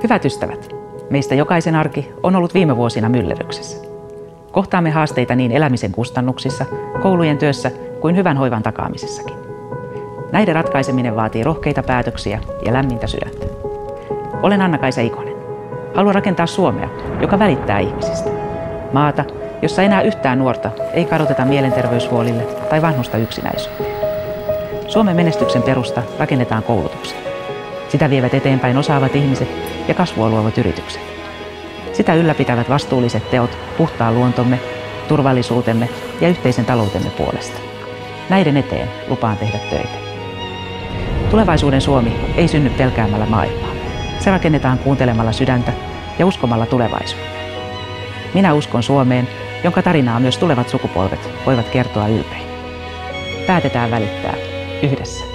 Hyvät ystävät, meistä jokaisen arki on ollut viime vuosina myllerryksessä. Kohtaamme haasteita niin elämisen kustannuksissa, koulujen työssä kuin hyvän hoivan takaamisessakin. Näiden ratkaiseminen vaatii rohkeita päätöksiä ja lämmintä sydäntä. Olen Anna-Kaisa Ikonen. Haluan rakentaa Suomea, joka välittää ihmisistä. Maata, jossa enää yhtään nuorta ei kadoteta mielenterveyshuolille tai vanhusta yksinäisyyteen. Suomen menestyksen perusta rakennetaan koulutuksella. Sitä vievät eteenpäin osaavat ihmiset ja kasvua luovat yritykset. Sitä ylläpitävät vastuulliset teot puhtaan luontomme, turvallisuutemme ja yhteisen taloutemme puolesta. Näiden eteen lupaan tehdä töitä. Tulevaisuuden Suomi ei synny pelkäämällä maailmaa. Se rakennetaan kuuntelemalla sydäntä ja uskomalla tulevaisuuteen. Minä uskon Suomeen, jonka tarinaa myös tulevat sukupolvet voivat kertoa ylpein. Päätetään välittää yhdessä.